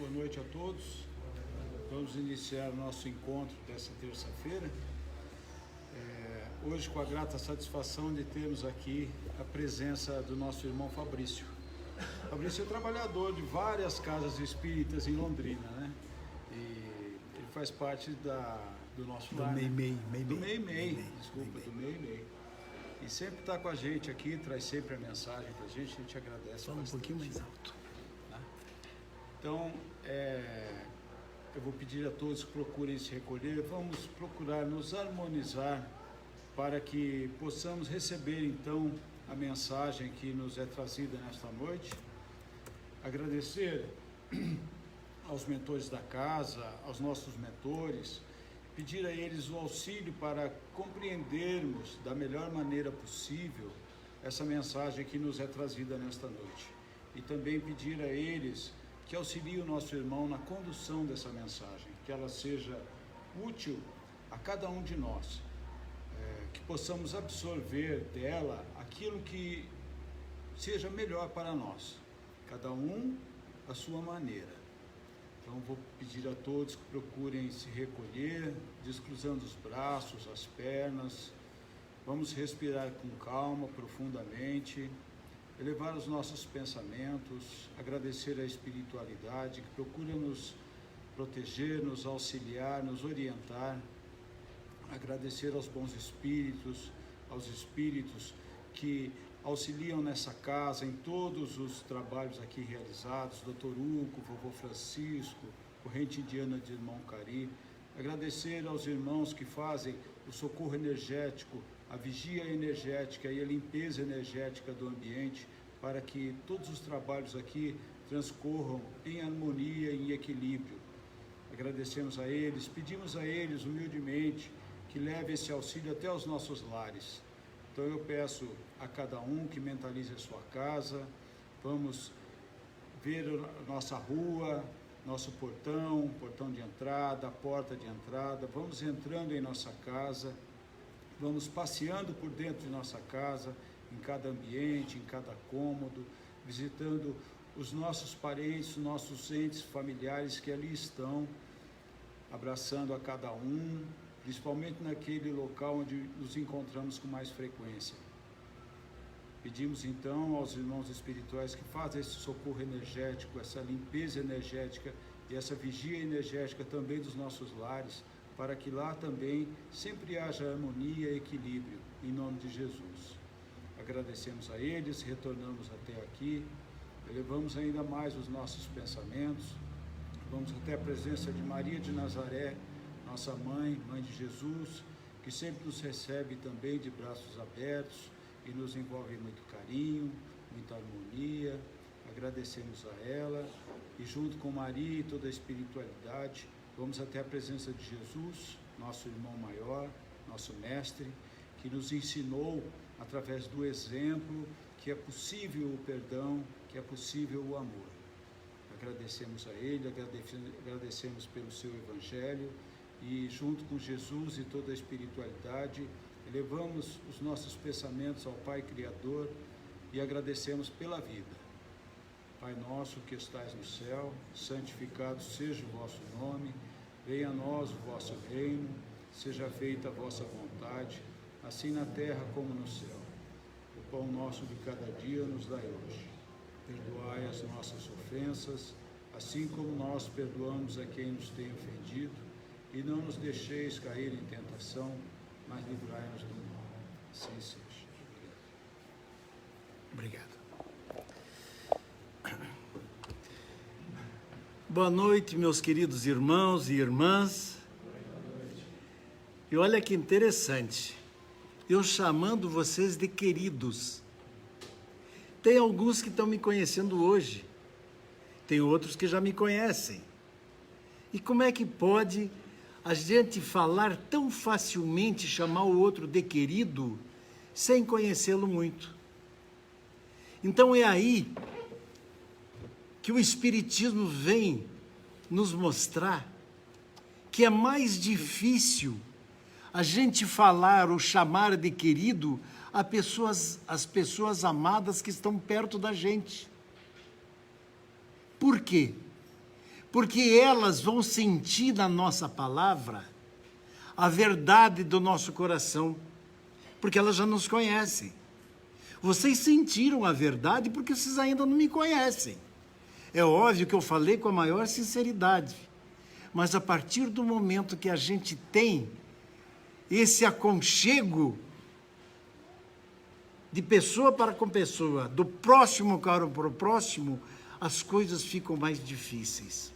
boa noite a todos. Vamos iniciar o nosso encontro dessa terça-feira. Hoje, com a grata satisfação de termos aqui a presença do nosso irmão Fabrício. Fabrício é trabalhador de várias casas espíritas em Londrina, né? E ele faz parte do nosso lar, do MEI. Do MEI. E sempre está com a gente aqui, traz sempre a mensagem para a gente agradece. Fala bastante. Um pouquinho mais alto. Então, eu vou pedir a todos que procurem se recolher, vamos procurar nos harmonizar para que possamos receber, então, a mensagem que nos é trazida nesta noite. Agradecer aos mentores da casa, aos nossos mentores, pedir a eles o auxílio para compreendermos da melhor maneira possível essa mensagem que nos é trazida nesta noite. E também pedir a eles que auxiliem o nosso irmão na condução dessa mensagem, que ela seja útil a cada um de nós, que possamos absorver dela aquilo que seja melhor para nós, cada um à sua maneira. Então vou pedir a todos que procurem se recolher, descruzando os braços, as pernas. Vamos respirar com calma, profundamente, elevar os nossos pensamentos, agradecer a espiritualidade que procura nos proteger, nos auxiliar, nos orientar, agradecer aos bons espíritos, aos espíritos que auxiliam nessa casa em todos os trabalhos aqui realizados, Dr. Hugo, Vovô Francisco, Corrente Indiana de Irmão Cari, agradecer aos irmãos que fazem o socorro energético, a vigia energética e a limpeza energética do ambiente, para que todos os trabalhos aqui transcorram em harmonia e em equilíbrio. Agradecemos a eles, pedimos a eles humildemente que leve esse auxílio até os nossos lares. Então eu peço a cada um que mentalize a sua casa, vamos ver a nossa rua, nosso portão de entrada, a porta de entrada, vamos entrando em nossa casa, vamos passeando por dentro de nossa casa, em cada ambiente, em cada cômodo, visitando os nossos parentes, os nossos entes familiares que ali estão, abraçando a cada um, principalmente naquele local onde nos encontramos com mais frequência. Pedimos então aos irmãos espirituais que fazem esse socorro energético, essa limpeza energética e essa vigia energética também dos nossos lares, para que lá também sempre haja harmonia e equilíbrio, em nome de Jesus. Agradecemos a eles, retornamos até aqui, elevamos ainda mais os nossos pensamentos, vamos até a presença de Maria de Nazaré, nossa mãe, mãe de Jesus, que sempre nos recebe também de braços abertos e nos envolve muito carinho, muita harmonia. Agradecemos a ela e junto com Maria e toda a espiritualidade, vamos até a presença de Jesus, nosso irmão maior, nosso mestre, que nos ensinou através do exemplo que é possível o perdão, que é possível o amor. Agradecemos a ele, agradecemos pelo seu evangelho e junto com Jesus e toda a espiritualidade, elevamos os nossos pensamentos ao Pai Criador e agradecemos pela vida. Pai nosso que estais no céu, santificado seja o vosso nome, venha a nós o vosso reino, seja feita a vossa vontade, assim na terra como no céu. O pão nosso de cada dia nos dai hoje. Perdoai as nossas ofensas, assim como nós perdoamos a quem nos tem ofendido, e não nos deixeis cair em tentação, mas livrai-nos do mal. Assim seja. Obrigado. Boa noite, meus queridos irmãos e irmãs. E olha que interessante, eu chamando vocês de queridos. Tem alguns que estão me conhecendo hoje, tem outros que já me conhecem. E como é que pode a gente falar tão facilmente, chamar o outro de querido, sem conhecê-lo muito? Então é aí que o Espiritismo vem nos mostrar que é mais difícil a gente falar ou chamar de querido as pessoas amadas que estão perto da gente. Por quê? porque elas vão sentir na nossa palavra a verdade do nosso coração, porque elas já nos conhecem. Vocês sentiram a verdade porque vocês ainda não me conhecem. É óbvio que eu falei com a maior sinceridade, mas a partir do momento que a gente tem esse aconchego de pessoa para com pessoa, do próximo para o próximo, as coisas ficam mais difíceis.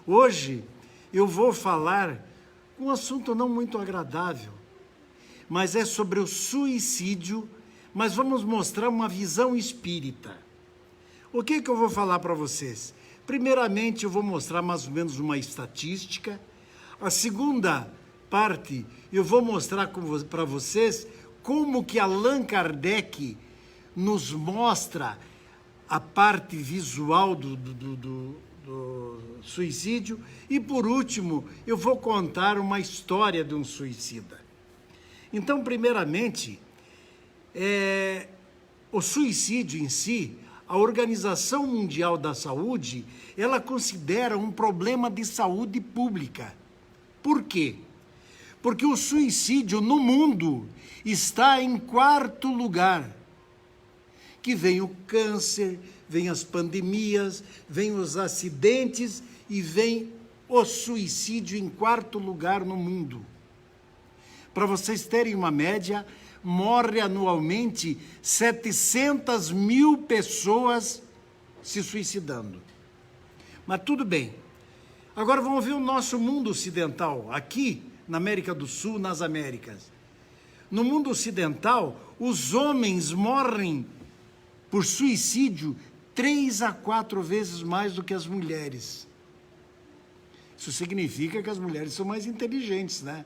Hoje eu vou falar um assunto não muito agradável, mas é sobre o suicídio, mas vamos mostrar uma visão espírita. O que eu vou falar para vocês? Primeiramente, eu vou mostrar mais ou menos uma estatística. A segunda parte, eu vou mostrar para vocês como que Allan Kardec nos mostra a parte visual do suicídio. E, por último, eu vou contar uma história de um suicida. Então, primeiramente, o suicídio em si, a Organização Mundial da Saúde, ela considera um problema de saúde pública. Por quê? Porque o suicídio no mundo está em 4º lugar. Que vem o câncer, vem as pandemias, vem os acidentes e vem o suicídio em 4º lugar no mundo. Para vocês terem uma média, morre anualmente 700 mil pessoas se suicidando. Mas tudo bem. Agora vamos ver o nosso mundo ocidental, aqui na América do Sul, nas Américas. No mundo ocidental, os homens morrem por suicídio 3 a 4 vezes mais do que as mulheres. Isso significa que as mulheres são mais inteligentes, né?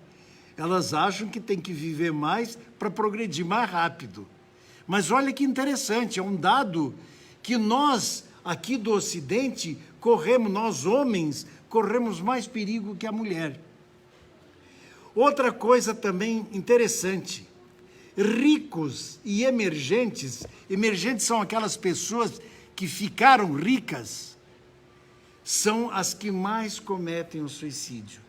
Elas acham que tem que viver mais para progredir mais rápido. Mas olha que interessante, é um dado que nós, aqui do Ocidente, nós homens, corremos mais perigo que a mulher. Outra coisa também interessante, ricos e emergentes são aquelas pessoas que ficaram ricas, são as que mais cometem o suicídio.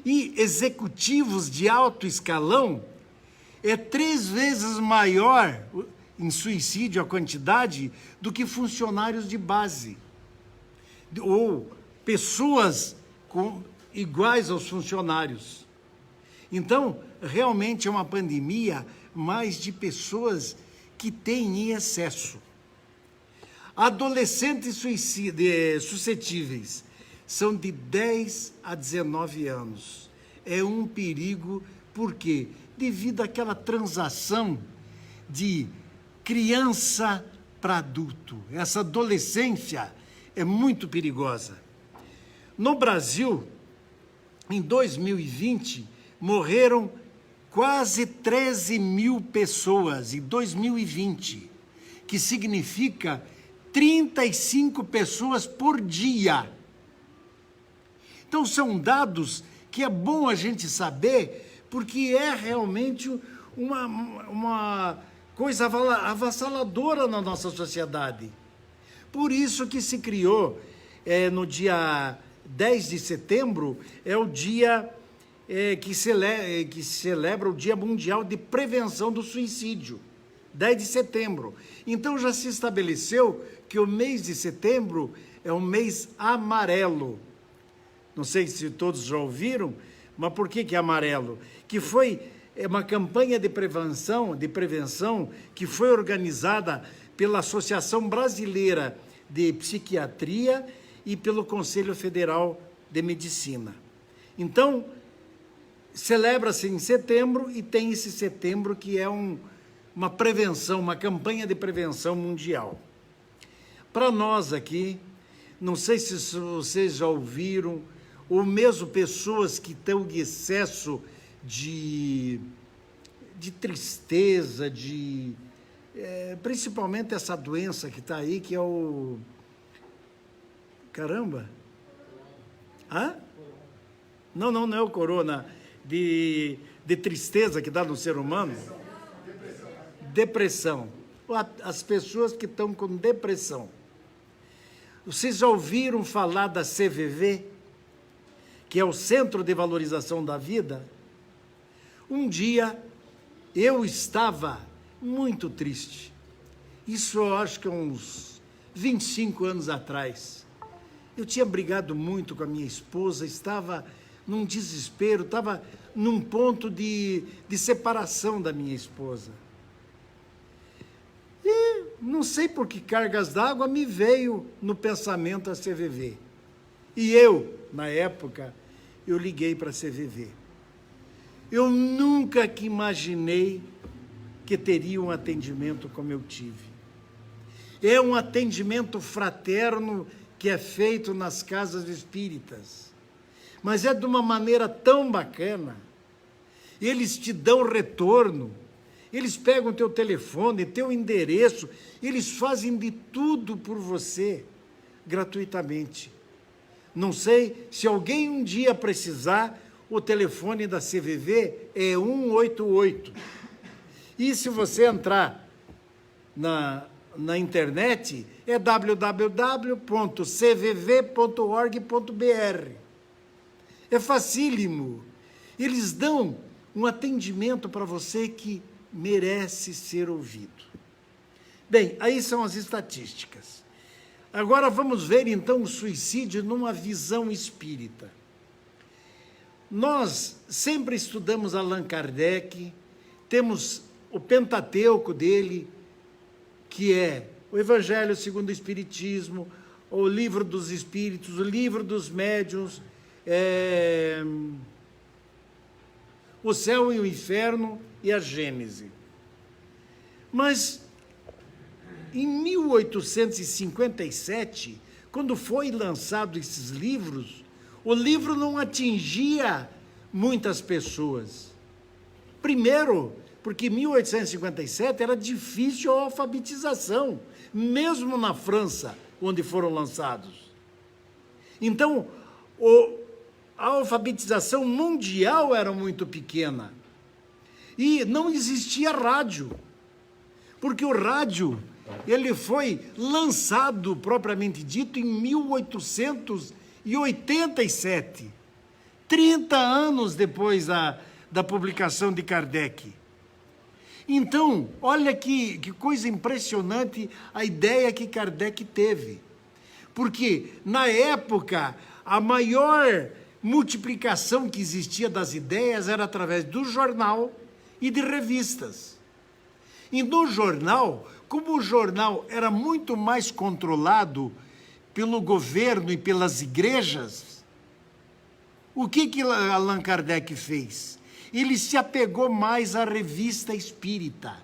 E executivos de alto escalão é 3 vezes maior em suicídio a quantidade do que funcionários de base, ou pessoas iguais aos funcionários. Então, realmente é uma pandemia mais de pessoas que têm em excesso. Adolescentes suscetíveis são de 10 a 19 anos. É um perigo, por quê? Devido àquela transação de criança para adulto. Essa adolescência é muito perigosa. No Brasil, em 2020, morreram quase 13 mil pessoas em 2020, que significa 35 pessoas por dia. Então, são dados que é bom a gente saber, porque é realmente uma coisa avassaladora na nossa sociedade. Por isso que se criou, no dia 10 de setembro, é o dia que celebra o Dia Mundial de Prevenção do Suicídio, 10 de setembro. Então, já se estabeleceu que o mês de setembro é um mês amarelo. Não sei se todos já ouviram, mas por que é amarelo? Que foi uma campanha de prevenção que foi organizada pela Associação Brasileira de Psiquiatria e pelo Conselho Federal de Medicina. Então, celebra-se em setembro e tem esse setembro que é uma prevenção, uma campanha de prevenção mundial. Para nós aqui, não sei se vocês já ouviram, ou mesmo pessoas que estão em excesso de tristeza, principalmente essa doença que está aí, que é o... Caramba! Hã? Não é o corona, de tristeza que dá no ser humano. Depressão. As pessoas que estão com depressão. Vocês já ouviram falar da CVV, que é o Centro de Valorização da Vida? Um dia eu estava muito triste. Isso eu acho que é uns 25 anos atrás. Eu tinha brigado muito com a minha esposa, estava num desespero, estava num ponto de separação da minha esposa. E não sei por que cargas d'água me veio no pensamento a CVV. E eu, na época, eu liguei para a CVV. Eu nunca que imaginei que teria um atendimento como eu tive. É um atendimento fraterno que é feito nas casas espíritas. Mas é de uma maneira tão bacana. Eles te dão retorno. Eles pegam teu telefone, teu endereço, eles fazem de tudo por você, gratuitamente. Não sei, se alguém um dia precisar, o telefone da CVV é 188. E se você entrar na internet, é www.cvv.org.br. É facílimo. Eles dão um atendimento para você que merece ser ouvido. Bem, aí são as estatísticas. Agora vamos ver, então, o suicídio numa visão espírita. Nós sempre estudamos Allan Kardec, temos o Pentateuco dele, que é o Evangelho segundo o Espiritismo, o Livro dos Espíritos, o Livro dos Médiuns, o Céu e o Inferno e a Gênese. Mas, em 1857, quando foi lançado esses livros, o livro não atingia muitas pessoas. Primeiro, porque em 1857 era difícil a alfabetização, mesmo na França, onde foram lançados. Então, a alfabetização mundial era muito pequena. E não existia rádio, porque o rádio ele foi lançado, propriamente dito, em 1887, 30 anos depois da publicação de Kardec. Então, olha que coisa impressionante a ideia que Kardec teve. Porque, na época, a maior multiplicação que existia das ideias era através do jornal e de revistas. E no jornal, como o jornal era muito mais controlado pelo governo e pelas igrejas, o que Allan Kardec fez? Ele se apegou mais à revista espírita.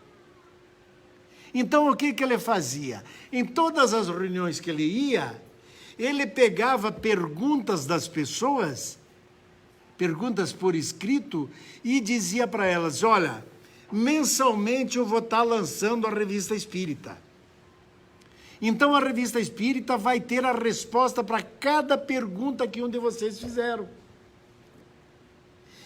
Então, o que ele fazia? Em todas as reuniões que ele ia, ele pegava perguntas das pessoas, perguntas por escrito, e dizia para elas, olha, mensalmente eu vou estar lançando a revista espírita. Então, a revista espírita vai ter a resposta para cada pergunta que um de vocês fizeram.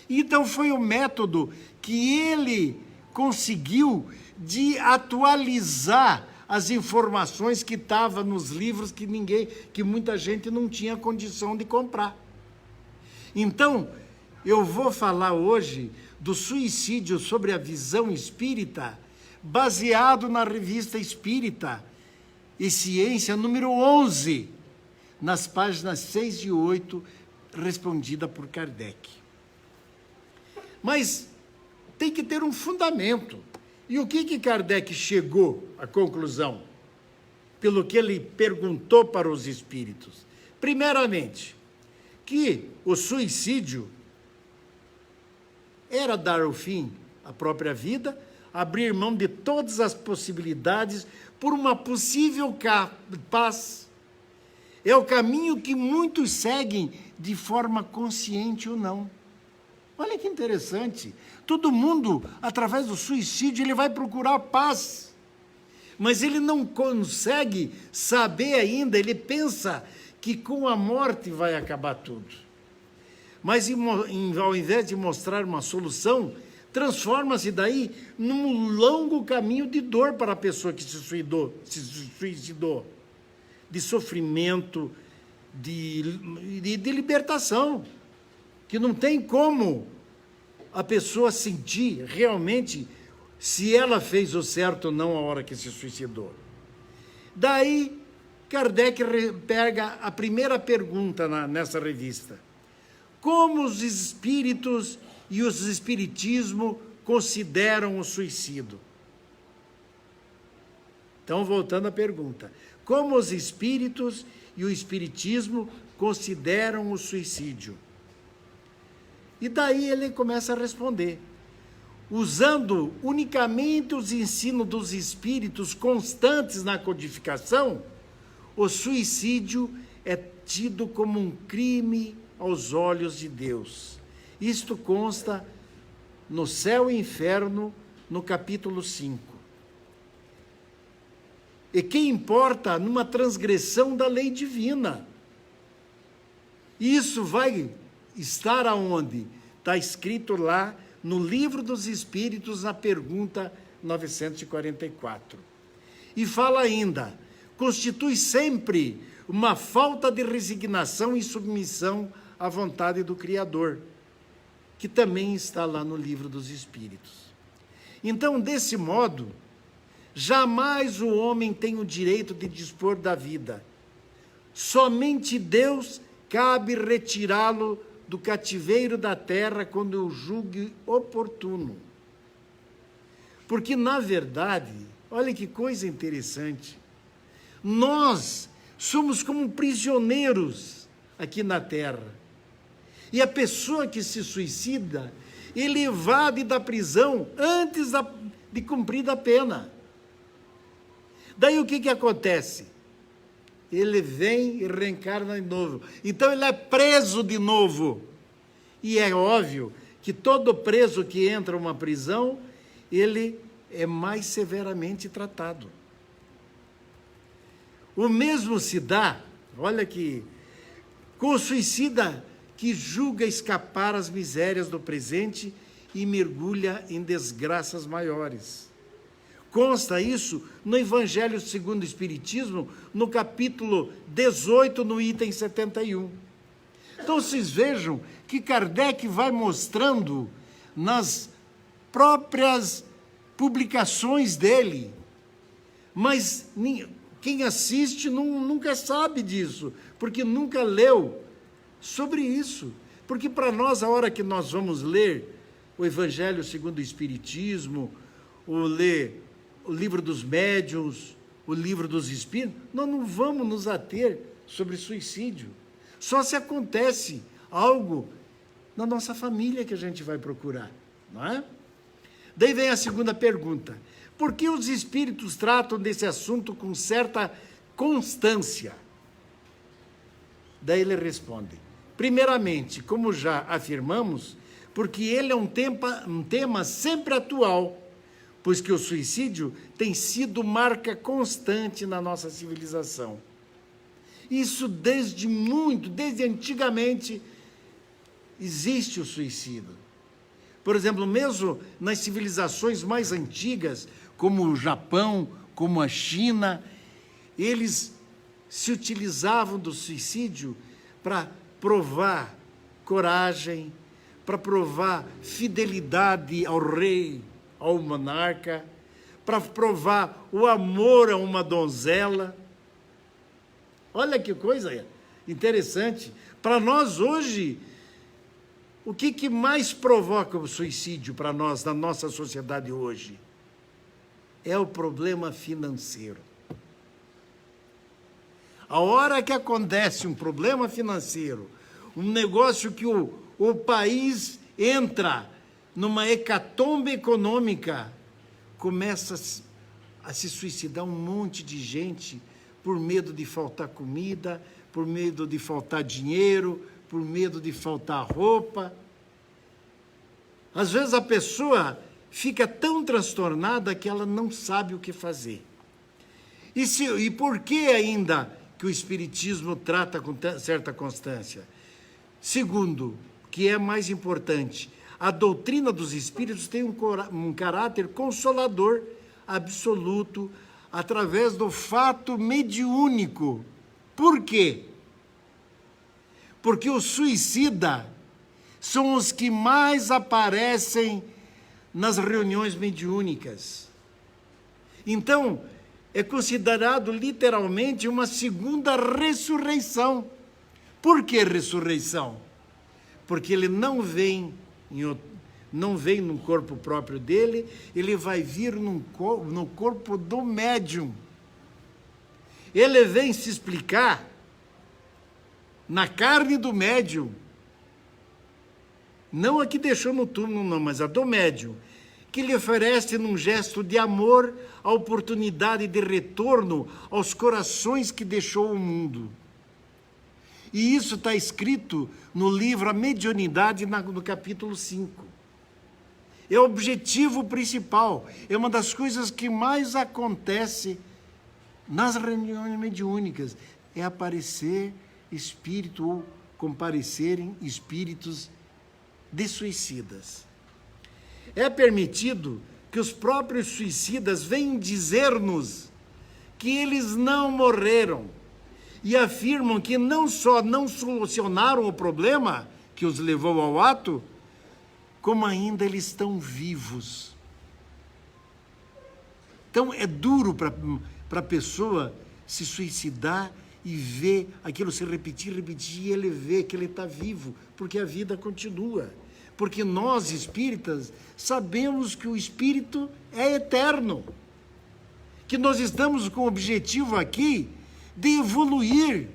Então, foi o método que ele conseguiu de atualizar as informações que estavam nos livros que muita gente não tinha condição de comprar. Então, eu vou falar hoje do suicídio sobre a visão espírita, baseado na revista Espírita e Ciência, número 11, nas páginas 6 e 8, respondida por Kardec. Mas tem que ter um fundamento. E o que Kardec chegou à conclusão? Pelo que ele perguntou para os espíritos. Primeiramente, que o suicídio era dar o fim à própria vida, abrir mão de todas as possibilidades por uma possível paz. É o caminho que muitos seguem de forma consciente ou não. Olha que interessante. Todo mundo, através do suicídio, ele vai procurar paz. Mas ele não consegue saber ainda, ele pensa que com a morte vai acabar tudo. Mas ao invés de mostrar uma solução, transforma-se daí num longo caminho de dor para a pessoa que se suicidou. de sofrimento, de libertação, que não tem como a pessoa sentir realmente se ela fez o certo ou não a hora que se suicidou. Daí, Kardec pega a primeira pergunta nessa revista. Como os espíritos e os espiritismo consideram o suicídio? Então, voltando à pergunta. Como os espíritos e o espiritismo consideram o suicídio? E daí ele começa a responder. Usando unicamente os ensinos dos espíritos constantes na codificação, o suicídio é tido como um crime aos olhos de Deus. Isto consta no Céu e Inferno, no capítulo 5. E que importa numa transgressão da lei divina. Isso vai estar aonde? Está escrito lá no Livro dos Espíritos, na pergunta 944. E fala ainda, constitui sempre uma falta de resignação e submissão à vontade do Criador, que também está lá no Livro dos Espíritos. Então, desse modo, jamais o homem tem o direito de dispor da vida. Somente Deus cabe retirá-lo do cativeiro da terra quando o julgue oportuno. Porque, na verdade, olha que coisa interessante, nós somos como prisioneiros aqui na terra. E a pessoa que se suicida, ele evade da prisão antes de cumprir a pena. Daí o que acontece? Ele vem e reencarna de novo. Então ele é preso de novo. E é óbvio que todo preso que entra em uma prisão, ele é mais severamente tratado. O mesmo se dá, olha aqui, com o suicida que julga escapar às misérias do presente e mergulha em desgraças maiores. Consta isso no Evangelho segundo o Espiritismo, no capítulo 18, no item 71. Então, vocês vejam que Kardec vai mostrando nas próprias publicações dele, mas quem assiste nunca sabe disso, porque nunca leu sobre isso. Porque para nós, a hora que nós vamos ler o Evangelho segundo o Espiritismo, ou ler o Livro dos Médiuns, o Livro dos Espíritos, nós não vamos nos ater sobre suicídio. Só se acontece algo na nossa família que a gente vai procurar, não é? Daí vem a segunda pergunta. Por que os espíritos tratam desse assunto com certa constância? Daí ele responde. Primeiramente, como já afirmamos, porque ele é um tema sempre atual, pois que o suicídio tem sido marca constante na nossa civilização. Isso desde antigamente, existe o suicídio. Por exemplo, mesmo nas civilizações mais antigas, como o Japão, como a China, eles se utilizavam do suicídio para provar coragem, para provar fidelidade ao rei, ao monarca, para provar o amor a uma donzela. Olha que coisa interessante. Para nós hoje, o que mais provoca o suicídio para nós, na nossa sociedade hoje? É o problema financeiro. A hora que acontece um problema financeiro, um negócio que o país entra numa hecatombe econômica, começa a se suicidar um monte de gente por medo de faltar comida, por medo de faltar dinheiro, por medo de faltar roupa. Às vezes a pessoa fica tão transtornada que ela não sabe o que fazer. E por que ainda que o Espiritismo trata com certa constância? Segundo, que é mais importante, a doutrina dos Espíritos tem um caráter consolador absoluto através do fato mediúnico Por quê? Porque o suicida são os que mais aparecem nas reuniões mediúnicas. Então, é considerado literalmente uma segunda ressurreição. Por que ressurreição? Porque ele não vem no corpo próprio dele, ele vai vir no corpo do médium. Ele vem se explicar na carne do médium. Não a que deixou no túmulo, não, mas a do médium, que lhe oferece num gesto de amor a oportunidade de retorno aos corações que deixou o mundo. E isso está escrito no livro A Mediunidade, no capítulo 5. É o objetivo principal, é uma das coisas que mais acontece nas reuniões mediúnicas, é aparecer espírito ou comparecerem espíritos de suicidas. É permitido que os próprios suicidas venham dizer-nos que eles não morreram e afirmam que não só não solucionaram o problema que os levou ao ato, como ainda eles estão vivos. Então é duro para a pessoa se suicidar e ver aquilo se repetir, e ele vê que ele está vivo, porque a vida continua. Porque nós, espíritas, sabemos que o espírito é eterno, que nós estamos com o objetivo aqui de evoluir,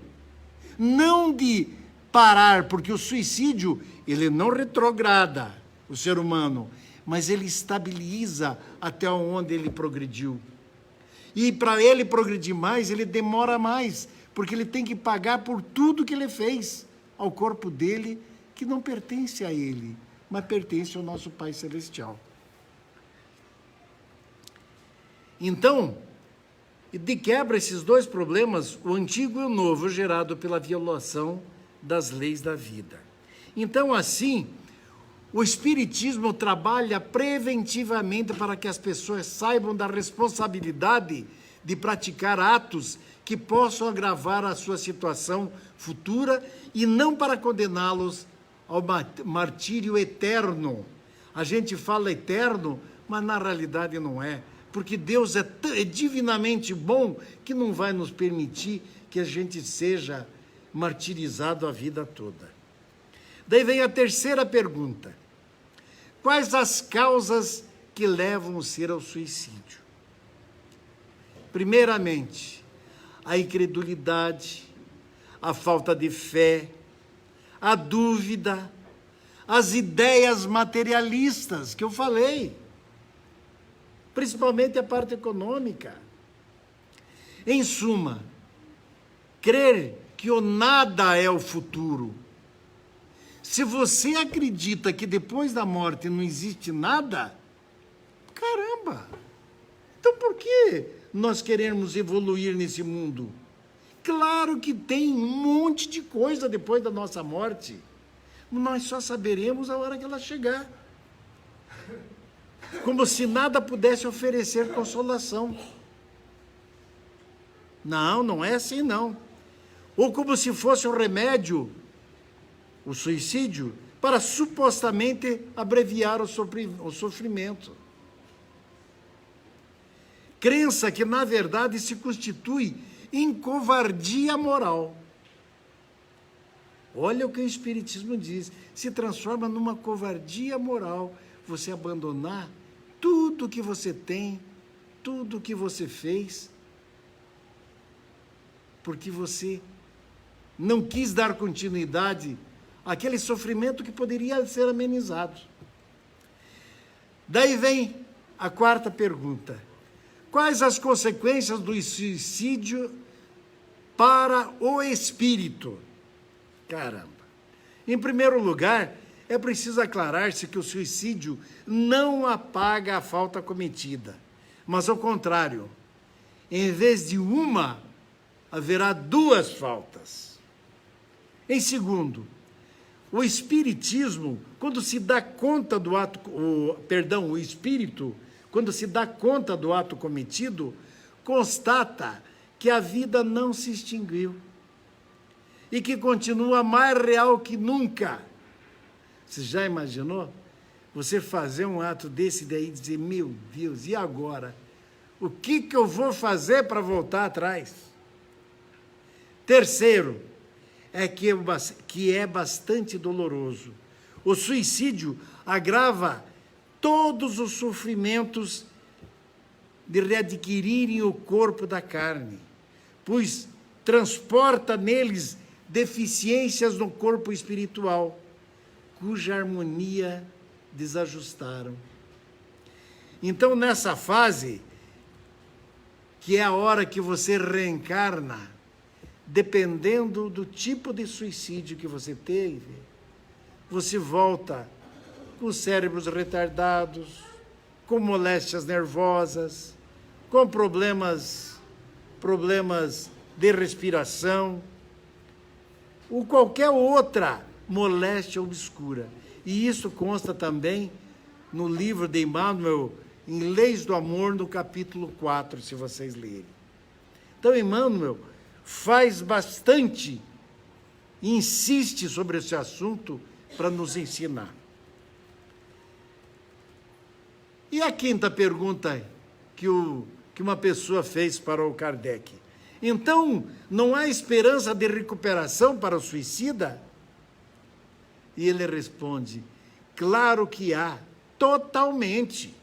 não de parar, porque o suicídio, ele não retrograda o ser humano, mas ele estabiliza até onde ele progrediu. E para ele progredir mais, ele demora mais, porque ele tem que pagar por tudo que ele fez ao corpo dele, que não pertence a ele, mas pertence ao nosso Pai Celestial. Então, de quebra esses dois problemas, o antigo e o novo, gerado pela violação das leis da vida. Então, assim, o Espiritismo trabalha preventivamente para que as pessoas saibam da responsabilidade de praticar atos que possam agravar a sua situação futura e não para condená-los ao martírio eterno. A gente fala eterno, mas na realidade não é, porque Deus é divinamente bom que não vai nos permitir que a gente seja martirizado a vida toda. Daí vem a terceira pergunta. Quais as causas que levam o ser ao suicídio? Primeiramente, a incredulidade, a falta de fé, a dúvida, as ideias materialistas que eu falei, principalmente a parte econômica. Em suma, crer que o nada é o futuro. Se você acredita que depois da morte não existe nada, caramba! Então por que nós queremos evoluir nesse mundo? Claro que tem um monte de coisa depois da nossa morte. Nós só saberemos a hora que ela chegar. Como se nada pudesse oferecer consolação. Não, não é assim não. Ou como se fosse um remédio, o suicídio, para supostamente abreviar o sofrimento. Crença que, na verdade, se constitui em covardia moral. Olha o que o Espiritismo diz. Se transforma numa covardia moral você abandonar tudo que você tem, tudo que você fez, porque você não quis dar continuidade àquele sofrimento que poderia ser amenizado. Daí vem a quarta pergunta. Quais as consequências do suicídio para o espírito? Caramba! Em primeiro lugar, é preciso aclarar-se que o suicídio não apaga a falta cometida, mas ao contrário, em vez de uma, haverá duas faltas. Em segundo, o espiritismo, quando se dá conta do ato, o espírito, quando se dá conta do ato cometido, constata que a vida não se extinguiu, e que continua mais real que nunca. Você já imaginou? Você fazer um ato desse daí e dizer, meu Deus, e agora? O que eu vou fazer para voltar atrás? Terceiro, que é bastante doloroso. O suicídio agrava todos os sofrimentos de readquirirem o corpo da carne, pois transporta neles deficiências no corpo espiritual, cuja harmonia desajustaram. Então, nessa fase, que é a hora que você reencarna, dependendo do tipo de suicídio que você teve, você volta com cérebros retardados, com moléstias nervosas, com problemas de respiração, ou qualquer outra moléstia obscura. E isso consta também no livro de Emmanuel, em Leis do Amor, no capítulo 4, se vocês lerem. Então, Emmanuel faz bastante, insiste sobre esse assunto para nos ensinar. E a quinta pergunta que uma pessoa fez para o Kardec? Então, não há esperança de recuperação para o suicida? E ele responde, claro que há, totalmente.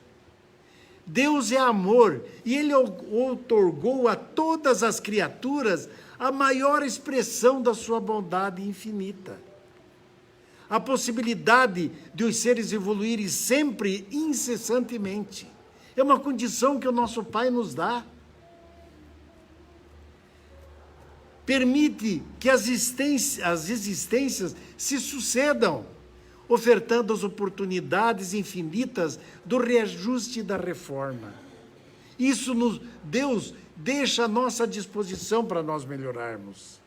Deus é amor e Ele outorgou a todas as criaturas a maior expressão da sua bondade infinita. A possibilidade de os seres evoluírem sempre, incessantemente. É uma condição que o nosso Pai nos dá. Permite que as existências se sucedam, ofertando as oportunidades infinitas do reajuste e da reforma. Isso Deus deixa à nossa disposição para nós melhorarmos.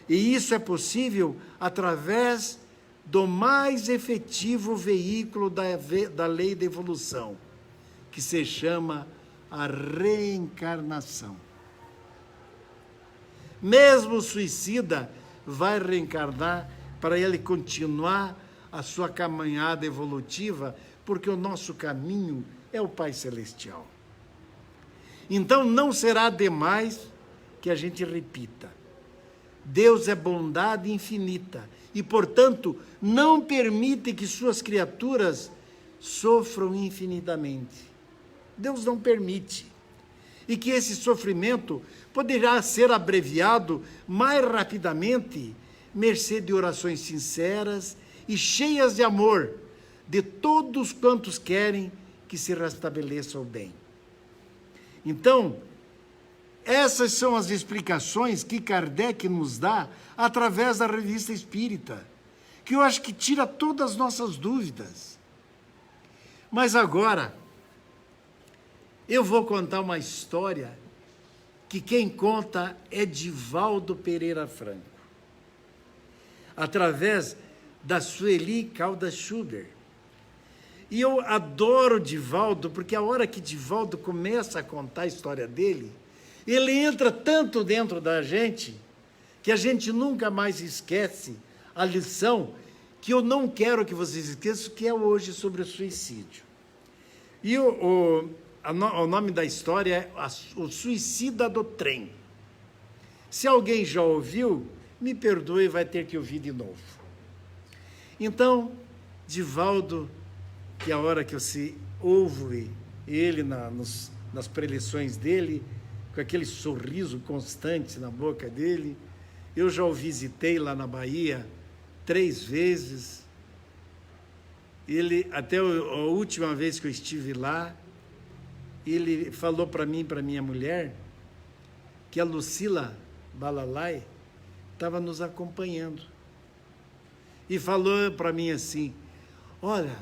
E isso é possível através do mais efetivo veículo da lei da evolução, que se chama a reencarnação. Mesmo o suicida vai reencarnar para ele continuar a sua caminhada evolutiva, porque o nosso caminho é o Pai Celestial. Então não será demais que a gente repita. Deus é bondade infinita e, portanto, não permite que suas criaturas sofram infinitamente. Deus não permite. E que esse sofrimento poderá ser abreviado mais rapidamente, mercê de orações sinceras e cheias de amor de todos quantos querem que se restabeleça o bem. Então, essas são as explicações que Kardec nos dá através da Revista Espírita, que eu acho que tira todas as nossas dúvidas. Mas agora, eu vou contar uma história que quem conta é Divaldo Pereira Franco, através da Sueli Caldas Schubert. E eu adoro Divaldo, porque a hora que Divaldo começa a contar a história dele, ele entra tanto dentro da gente, que a gente nunca mais esquece a lição que eu não quero que vocês esqueçam, que é hoje sobre o suicídio. E o nome da história é O Suicida do Trem. Se alguém já ouviu, me perdoe, vai ter que ouvir de novo. Então, Divaldo, que a hora que você ouve ele nas preleções dele, com aquele sorriso constante na boca dele, eu já o visitei lá na Bahia 3 vezes. Ele, até a última vez que eu estive lá, ele falou para mim e para minha mulher que a Lucila Balalai estava nos acompanhando. E falou para mim assim, olha,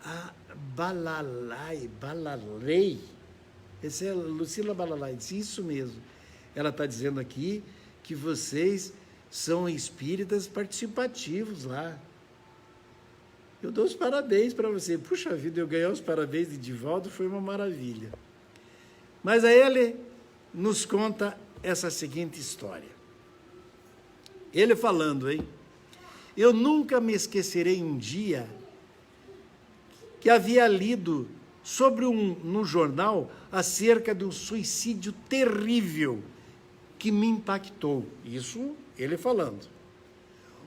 a Balalei, essa é a Lucila Balalai, disse isso mesmo. Ela está dizendo aqui que vocês são espíritas participativos lá. Eu dou os parabéns para você. Puxa vida, eu ganhar os parabéns de Divaldo foi uma maravilha. Mas aí ele nos conta essa seguinte história. Ele falando, hein? Eu nunca me esquecerei um dia que havia lido no jornal acerca de um suicídio terrível que me impactou. Isso ele falando.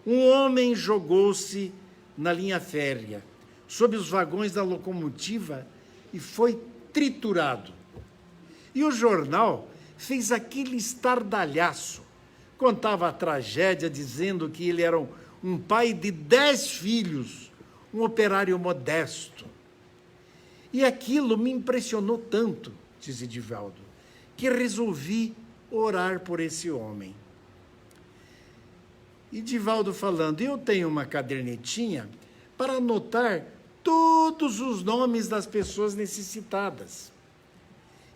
Um homem jogou-se na linha férrea, sob os vagões da locomotiva e foi triturado. E o jornal fez aquele estardalhaço. Contava a tragédia, dizendo que ele era um pai de 10 filhos, um operário modesto. E aquilo me impressionou tanto, diz Edivaldo, que resolvi orar por esse homem. Edivaldo falando, eu tenho uma cadernetinha para anotar todos os nomes das pessoas necessitadas.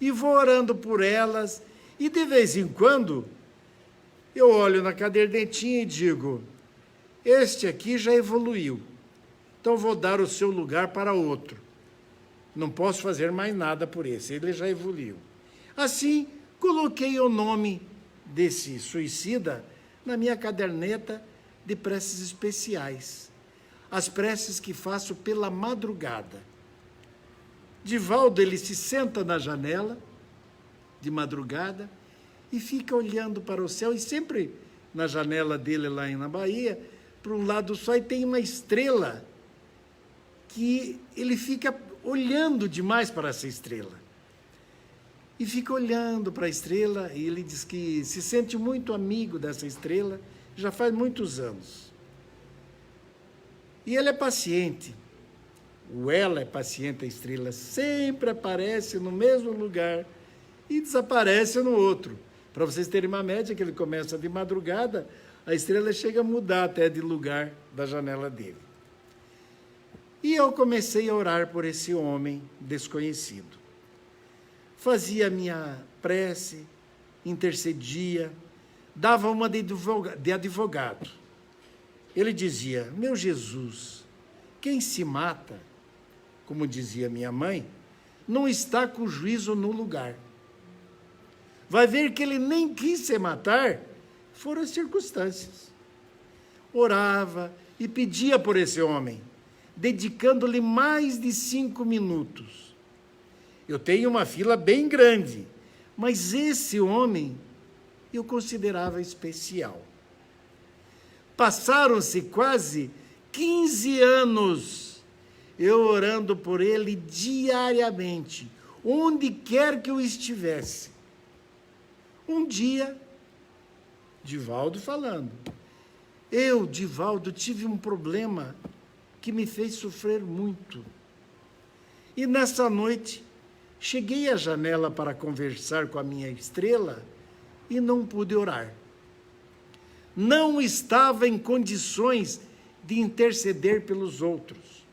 E vou orando por elas, e de vez em quando eu olho na cadernetinha e digo, este aqui já evoluiu, então vou dar o seu lugar para outro. Não posso fazer mais nada por esse, ele já evoluiu. Assim, coloquei o nome desse suicida na minha caderneta de preces especiais, as preces que faço pela madrugada. Divaldo, ele se senta na janela de madrugada e fica olhando para o céu, e sempre na janela dele lá na Bahia, para um lado só, e tem uma estrela que ele fica olhando demais para essa estrela. E fica olhando para a estrela, e ele diz que se sente muito amigo dessa estrela, já faz muitos anos. E ele é paciente. Ela é paciente, a estrela sempre aparece no mesmo lugar e desaparece no outro. Para vocês terem uma média, que ele começa de madrugada, a estrela chega a mudar até de lugar da janela dele. E eu comecei a orar por esse homem desconhecido. Fazia a minha prece, intercedia, dava uma de advogado. Ele dizia, meu Jesus, quem se mata, como dizia minha mãe, não está com o juízo no lugar. Vai ver que ele nem quis se matar, foram as circunstâncias. Orava e pedia por esse homem, dedicando-lhe mais de 5 minutos. Eu tenho uma fila bem grande, mas esse homem eu considerava especial. Passaram-se quase 15 anos eu orando por ele diariamente, onde quer que eu estivesse. Um dia, Divaldo falando, eu, Divaldo, tive um problema que me fez sofrer muito. E nessa noite, cheguei à janela para conversar com a minha estrela e não pude orar. Não estava em condições de interceder pelos outros.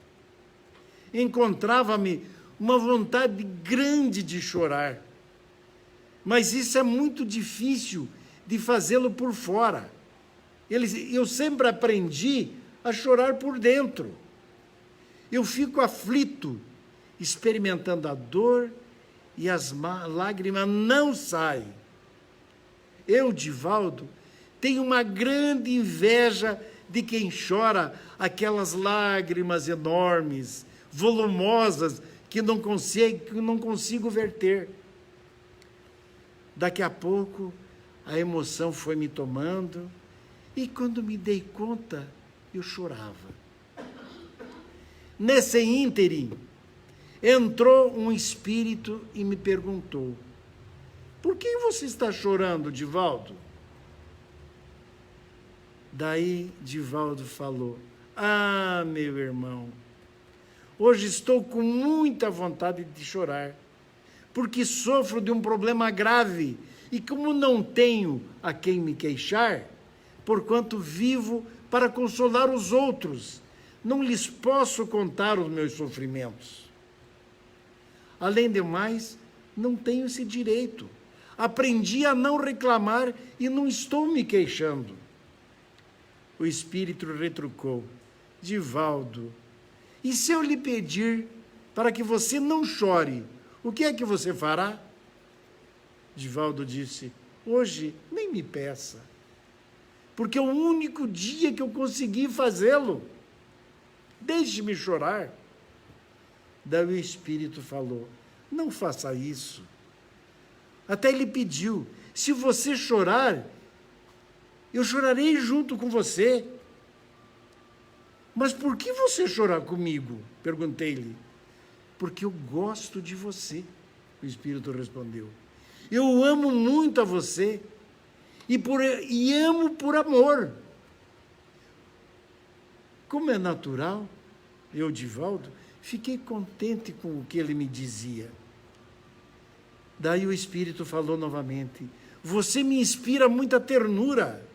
Encontrava-me uma vontade grande de chorar, mas isso é muito difícil de fazê-lo por fora. Eu sempre aprendi a chorar por dentro. Eu fico aflito, experimentando a dor, e as lágrimas não saem. Eu, Divaldo, tenho uma grande inveja de quem chora aquelas lágrimas enormes, volumosas, que não consigo verter. Daqui a pouco, a emoção foi me tomando, e quando me dei conta, eu chorava. Nesse ínterim, entrou um espírito e me perguntou, por que você está chorando, Divaldo? Daí, Divaldo falou, meu irmão, hoje estou com muita vontade de chorar, porque sofro de um problema grave, e como não tenho a quem me queixar, porquanto vivo para consolar os outros, não lhes posso contar os meus sofrimentos. Além do mais, não tenho esse direito. Aprendi a não reclamar e não estou me queixando. O espírito retrucou, Divaldo, e se eu lhe pedir para que você não chore, o que é que você fará? Divaldo disse, hoje nem me peça. porque é o único dia que eu consegui fazê-lo. Deixe-me chorar. Daí o Espírito falou: não faça isso. Até ele pediu: se você chorar, eu chorarei junto com você. Mas por que você chorar comigo? Perguntei-lhe. Porque eu gosto de você, o Espírito respondeu. Eu amo muito a você e amo por amor. Como é natural, eu, Divaldo, fiquei contente com o que ele me dizia. Daí o Espírito falou novamente: você me inspira muita ternura.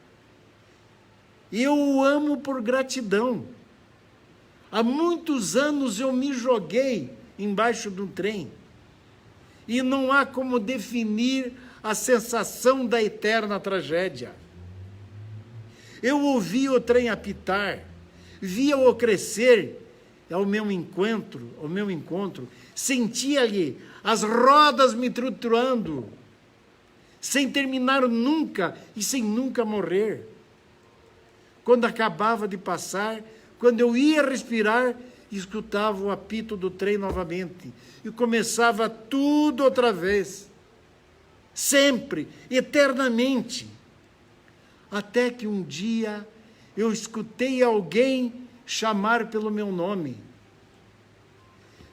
Eu o amo por gratidão. Há muitos anos eu me joguei embaixo de um trem. E não há como definir a sensação da eterna tragédia. Eu ouvi o trem apitar, via-o crescer ao meu encontro, sentia-lhe as rodas me triturando, sem terminar nunca e sem nunca morrer. Quando acabava de passar, quando eu ia respirar, escutava o apito do trem novamente e começava tudo outra vez, sempre, eternamente. Até que um dia eu escutei alguém chamar pelo meu nome.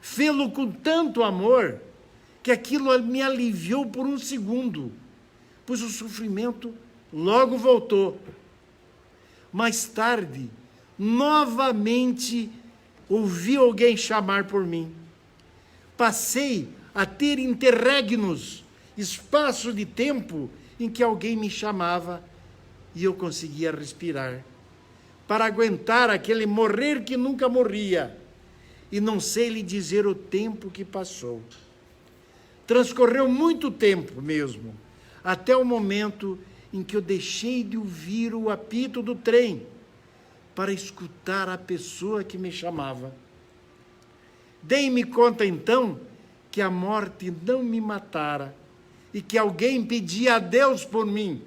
Fê-lo com tanto amor que aquilo me aliviou por um segundo, pois o sofrimento logo voltou. Mais tarde, novamente ouvi alguém chamar por mim. Passei a ter interregnos, espaço de tempo em que alguém me chamava e eu conseguia respirar, para aguentar aquele morrer que nunca morria, e não sei lhe dizer o tempo que passou. Transcorreu muito tempo mesmo, até o momento em que eu deixei de ouvir o apito do trem, para escutar a pessoa que me chamava. Dei-me conta, então, que a morte não me matara e que alguém pedia a Deus por mim.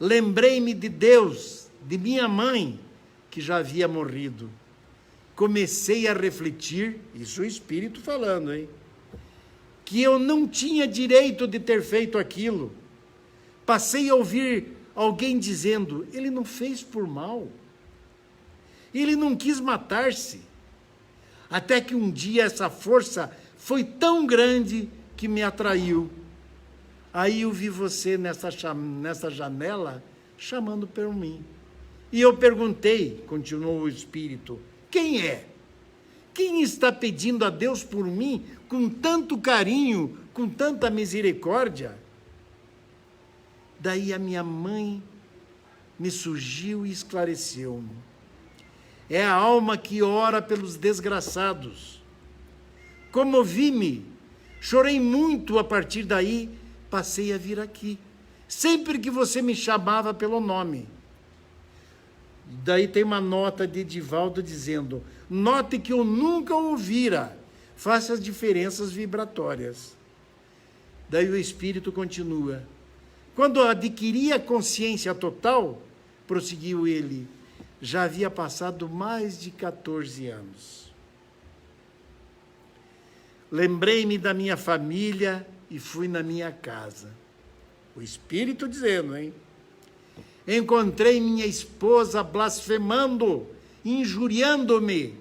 Lembrei-me de Deus, de minha mãe, que já havia morrido. Comecei a refletir, isso o Espírito falando, hein? Que eu não tinha direito de ter feito aquilo. Passei a ouvir alguém dizendo: ele não fez por mal. Ele não quis matar-se. Até que um dia essa força foi tão grande que me atraiu. Aí eu vi você nessa janela chamando por mim. E eu perguntei, continuou o Espírito: quem é? Quem está pedindo a Deus por mim com tanto carinho, com tanta misericórdia? Daí a minha mãe me surgiu e esclareceu-me. É a alma que ora pelos desgraçados. Comovi-me, chorei muito. A partir daí, passei a vir aqui, sempre que você me chamava pelo nome. Daí tem uma nota de Divaldo dizendo: note que eu nunca ouvira, faça as diferenças vibratórias. Daí o Espírito continua: quando adquiri a consciência total, prosseguiu ele, já havia passado mais de 14 anos. Lembrei-me da minha família e fui na minha casa. O Espírito dizendo, hein? Encontrei minha esposa blasfemando, injuriando-me.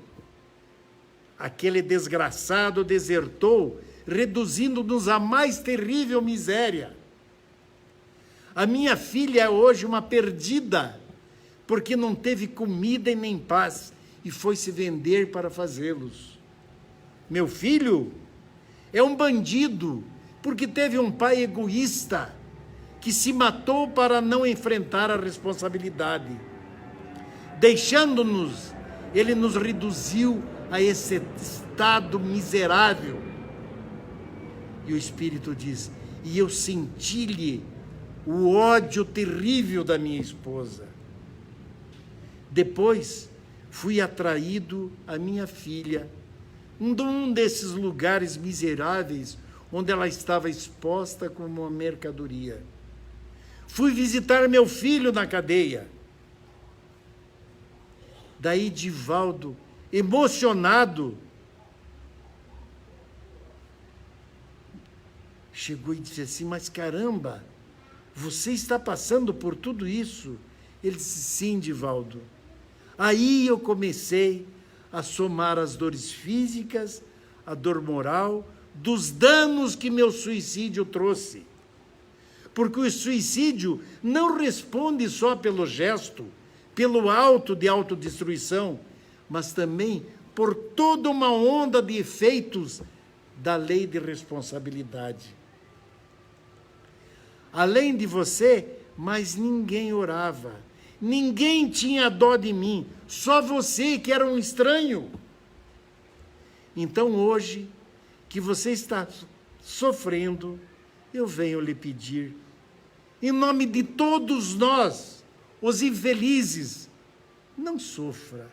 Aquele desgraçado desertou, reduzindo-nos à mais terrível miséria. A minha filha é hoje uma perdida, porque não teve comida e nem paz, e foi se vender para fazê-los. Meu filho é um bandido, porque teve um pai egoísta, que se matou para não enfrentar a responsabilidade. Deixando-nos, ele nos reduziu a esse estado miserável. E o Espírito diz: e eu senti-lhe o ódio terrível da minha esposa. Depois, fui atraído à minha filha, um desses lugares miseráveis onde ela estava exposta como uma mercadoria. Fui visitar meu filho na cadeia. Daí Divaldo, emocionado, chegou e disse assim: mas caramba, você está passando por tudo isso? Ele disse: sim, Divaldo. Aí eu comecei a somar as dores físicas, a dor moral, dos danos que meu suicídio trouxe. Porque o suicídio não responde só pelo gesto, pelo ato de autodestruição, mas também por toda uma onda de efeitos da lei de responsabilidade. Além de você, mais ninguém orava, ninguém tinha dó de mim, só você que era um estranho. Então hoje, que você está sofrendo, eu venho lhe pedir, em nome de todos nós, os infelizes, não sofra.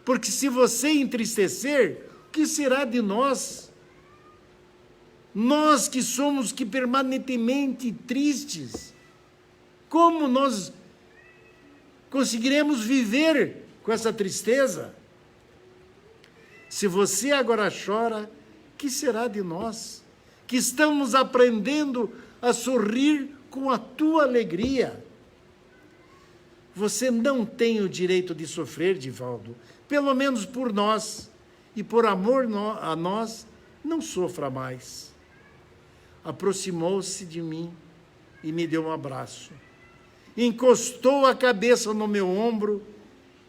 Porque se você entristecer, o que será de nós? Nós que somos que permanentemente tristes, como nós conseguiremos viver com essa tristeza? Se você agora chora, o que será de nós? Que estamos aprendendo a sorrir com a tua alegria. Você não tem o direito de sofrer, Divaldo. Pelo menos por nós. E por amor a nós, não sofra mais. Aproximou-se de mim e me deu um abraço. Encostou a cabeça no meu ombro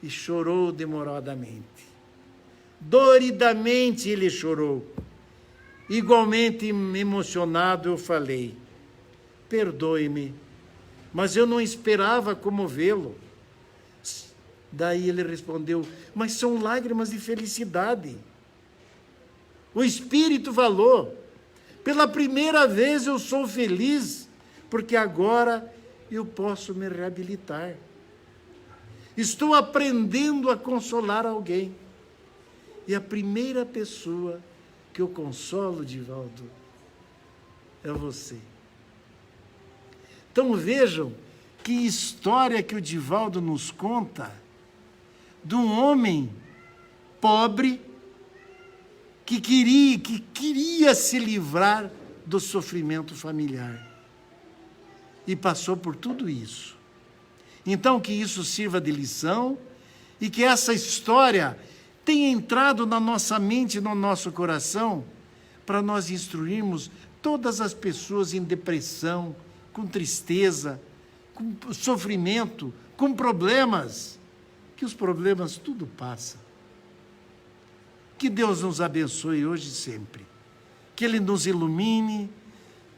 e chorou demoradamente. Doridamente ele chorou. Igualmente emocionado eu falei: perdoe-me, mas eu não esperava comovê-lo. Daí ele respondeu: mas são lágrimas de felicidade. O Espírito falou: pela primeira vez eu sou feliz, porque agora eu posso me reabilitar. Estou aprendendo a consolar alguém. E a primeira pessoa que eu consolo, Divaldo, é você. Então vejam que história que o Divaldo nos conta de um homem pobre que queria se livrar do sofrimento familiar. E passou por tudo isso. Então que isso sirva de lição e que essa história tenha entrado na nossa mente, no nosso coração, para nós instruirmos todas as pessoas em depressão, com tristeza, com sofrimento, com problemas, que os problemas tudo passa. Que Deus nos abençoe hoje e sempre. Que Ele nos ilumine,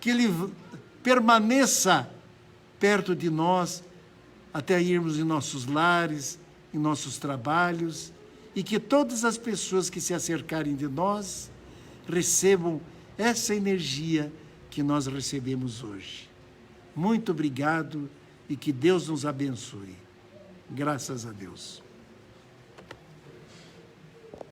que Ele permaneça perto de nós até irmos em nossos lares, em nossos trabalhos, e que todas as pessoas que se acercarem de nós recebam essa energia que nós recebemos hoje. Muito obrigado e que Deus nos abençoe. Graças a Deus.